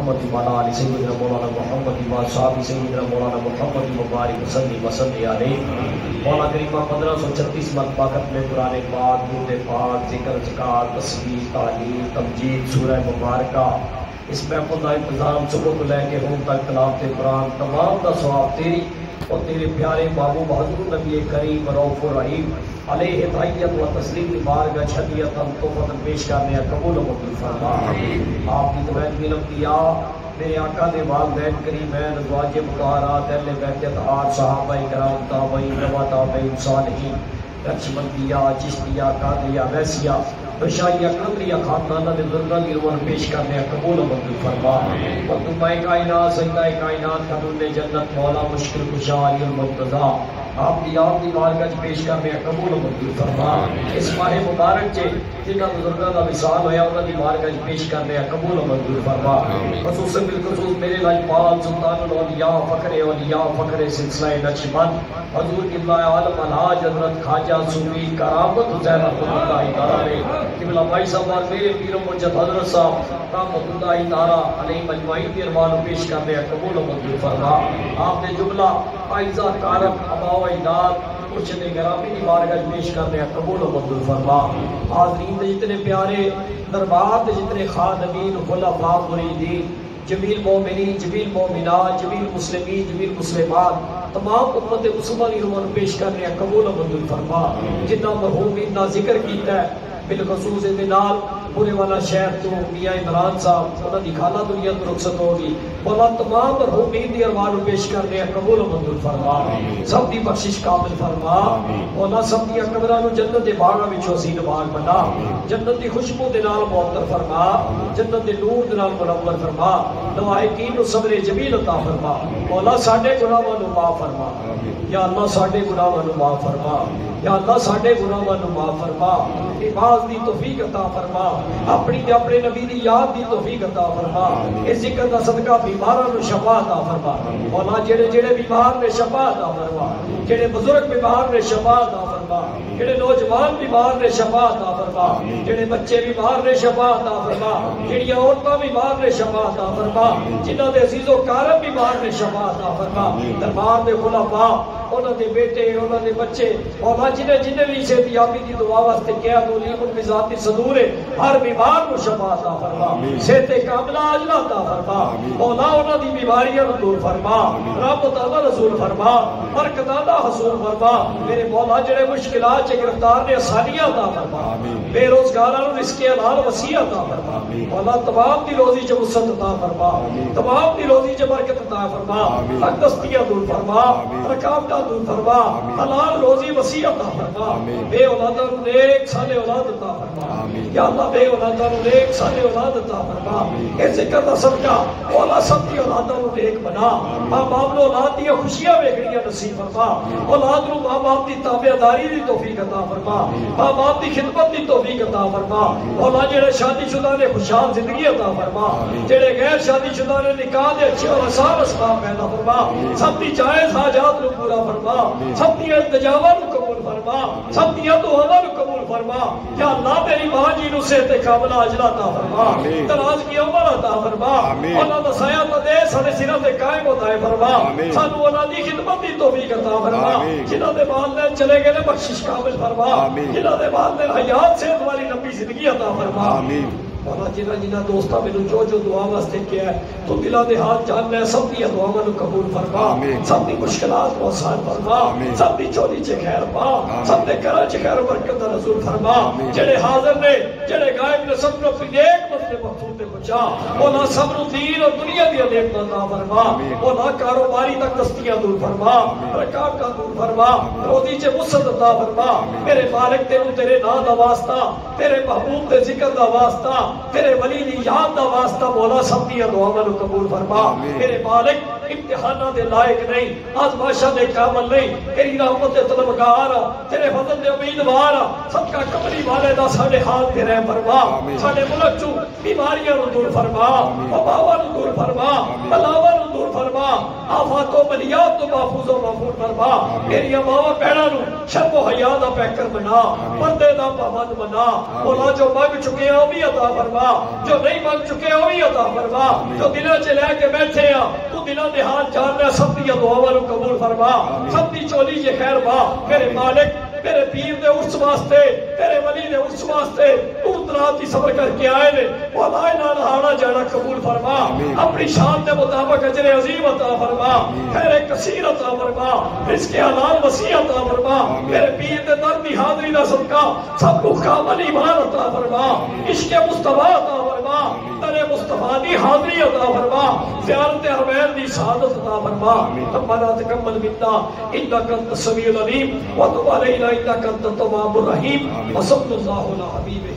محمد وعلى آل سيدنا مولانا محمد وصحبه سيدنا مولانا محمد مبارک وسلم وسلم علیہ. مولا کریم 1536 مرتبہ ختم قرآن پاک، درود پاک، ذکر اذکار، تسبیح، تحلیل، تمجید، سورہ مبارکہ، اس محفل کا انتظام صبح کو لے کے ہوں تک تلاوت قرآن، تمام کا ثواب تیری اور تیرے پیارے محبوب حضور نبی کریم رؤوف الرحیم علیہ تحیت و تسلیم بارگاہ ہدیت تحفۃ پیش کرنے قبول و منظور فرما. آپ کی توحید علم کیا میرے آقا دے والدین کریمین ازواج مطہرات اہل بیت اطہار صحابہ کرام تابعین تبع تابعین صالحین نقشبندیہ چشتیہ قادریہ ویسیہ بشائیہ قدریہ خاندانہ دے بزرگاں کی روح پیش کرنے قبول و منظور فرما. مطلوبہ کائنات سیدہ کائنات خاتون جنت مولا مشکل کشا علی المرتضیٰ آپ کی بارگاہ پیش کرنے قبول و منظور فرما. اس ماہ مبارک چے جنہ بزرگاں دا وصال ہویا انہاں دی بارگاہ پیش کرنے قبول و منظور فرما. خصوصاً بالخصوص میرے لاجپال سلطان الاولیاء فخر اولیاء فخر سلسلہ نقشبند حضور قبلہ عالم الحاج حضرت خواجہ صوفی کرامت حسین رحمۃ اللہ تعالی قبلہ بھائی صاحب اور میرے پیر و مرشد حضرت صاحب رحمۃ اللہ تعالی علیہ مجمعین کی ارمان پیش کرنے قبول و منظور فرما. آپ نے جملہ آئزہ کارک اباء و اجداد مرشد گرامی کی بارگاہ پیش کرنے قبول و منظور فرما. حاضرین دے جتنے پیارے دربار دے جتنے خادمین خلفاء مریدین جمیل مومنین جمیل مومنات جمیل مسلمین جمیل مسلمات تمام امت مسلمان کی روح پیش کرنے قبول و منظور فرما. جتنا مرحومین دا ذکر کیتا ہے بالخصوص دے نال پورے والا شہر تو میاں عمران صاحب انہاں دی خالہ دنیا تو رخصت ہوگی. مولا تمام مرحومین دی ارمان پیش کرنے قبول و منظور فرما. سب دی بخشش کامل فرما. مولا سب دی قبراں نو جنت دے باغاں وچوں حسین باغ بنا. جنت دی خوشبو دے نال معطر فرما. جنت دے نور دے نال منور فرما. لوائقین نو صبر جمیل عطا فرما. مولا ساڈے گناہاں نو معاف فرما. یا اللہ ساڈے گناہاں نو معاف فرما. یا اللہ ساڈے گناہاں نو معاف فرما. نماز دی توفیق عطا فرما. اپنی تے اپنے نبی دی یاد دی توفیق عطا فرما. اس ذکر دا صدقہ بیماراں نو شفا عطا فرما. مولا جڑے جڑے بیمار نے شفا عطا فرما. جڑے بزرگ بیمار نے شفا عطا فرما. جڑے نوجوان بیمار نے شفا عطا فرما. جڑے بچے بیمار نے شفا عطا فرما. جڑیاں عورتاں بیمار نے شفا عطا فرما. جنہاں دے عزیز و کارم بیمار نے شفا عطا فرما. دربار دے خلفاء انہاں دے بیٹے انہاں دے بچے مولا جنہیں بھی صحتیابی دی دعا واسطے کیا تو لیکن بذاتی صدور ہے ہر بیمار کو شفا عطا فرما. صحت کاملہ عاجلہ عطا فرما. مولا انہاں دی بیماریاں نو دور فرما. رحمت اللہ رسول فرما. برکت اللہ حصول فرما. میرے مولا جڑے مشکلات چ گرفتار نے آسانیاں عطا فرما. بے روزگاراں نو رزق حلال وسیع عطا فرما. مولا تمام دی روزی چ وسعت عطا فرما. تمام دی روزی چ برکت عطا فرما. تنگستیاں دور فرما. رکاوٹاں دور فرما. حلال روزی وسیع عطا فرما. بے اولاداں نو نیک صالح اولاد عطا فرما. یا اللہ بے اولاداں نو نیک صالح اولاد عطا فرما. اے ذکر دا صدقہ مولا سب دی اولاداں نو نیک بنا. ماں باپ نو اولاد دی خوشیاں ویکھنیاں نصیب فرما. اولاد نو ماں باپ دی تابعداری دی توفیق عطا فرما. ماں باپ دی خدمت دی توفیق عطا فرما. مولا جڑے شادی شدہ نے خوشحال زندگی عطا فرما. جڑے غیر شادی شدہ نے نکاح دے اچھے اور آسان اسباب پیدا فرما. سب دی جائز حاجات نو پورا فرما. سب دی التجاواں نو قبول فرما. سب دیا دعاواں نو قبول فرما. یا اللہ میری ماں جی نو صحت کاملہ عاجلہ عطا فرما. دراز کی عمر عطا فرما. انہاں دا سایہ تے دے سارے سراں تے قائم ہوتا ہے فرما. سانو انہاں دی خدمت دی توفیق عطا فرما. جنہاں دے والدین چلے گئے نے بخشش کامل فرما. جنہاں دے والدین حیات صحت والی لمبی زندگی عطا فرما. مولا جنہ دوستاں میں جو دعا واسطے کیا ہے تو دلوں دے حال جاننا ہے. سب دی دعاواں نو قبول فرما. سب دی مشکلات کو آسان فرما. سب دی چولی چ خیر پا. سب دے گھراں چ خیر و برکت دا نزول فرما. جڑے حاضر نے جڑے غائب نے سب نو اپنی نیک مسلے مقصود تے پہنچا. مولا سب نو دین اور دنیا دی نعمت عطا فرما. مولا کاروباری تک دستیاں دور فرما. رکاوٹاں دور فرما. روزی چ وسعت عطا فرما. میرے مالک تیرے نام دا واسطہ تیرے محبوب دے ذکر دا واسطہ تیرے ولی دی یاد دا واسطہ مولا سب دی دعاواں نو قبول فرما. میرے مالک امتحاناں دے لائق نہیں آزمائشاں دے کامل نہیں. تیری رحمت دے طلبگار تیرے فضل دے امیدوار. صدقہ کملی والے دا ساڈے حال تے رحم فرما. ساڈے ملک چوں بیماریاں نو دور فرما. وباواں نو دور فرما. بلاواں نو دور فرما. آفات آفات و بلیات تو محفوظ و محفوظ فرما میری ماوا بہنوں نو شرم و حیا دا پیکر بنا پردے دا پابند بنا مولا جو منگ چکے ہیں وہ بھی عطا فرما جو نہیں منگ چکے ہیں وہ بھی عطا فرما جو دلوں چ لے کے بیٹھے ہیں تو دلوں دے حال جاننا سب دی دعاواں نو قبول فرما سب دی چولی چ خیر با میرے مالک میرے پیر دے اس واسطے تیرے ولی دے اس واسطے دور دراز کی سفر کر کے آئے نے مولا انہاں دا آنا جانا قبول فرما اپنی شان دے مطابق اجر عظیم عطا فرما خیر کثیر عطا فرما رزق حلال وسیع عطا فرما میرے پیر دے در دی حاضری دا صدقہ سب کو کامل ایمان عطا فرما عشق مصطفیٰ عطا فرما در مصطفیٰ دی حاضری عطا فرما زیارت حرمین دی سعادت عطا فرما ربنا تقبل منا انک انت السمیع العلیم وتب علینا انک انت التواب الرحیم وصلی اللہ علی حبیبہ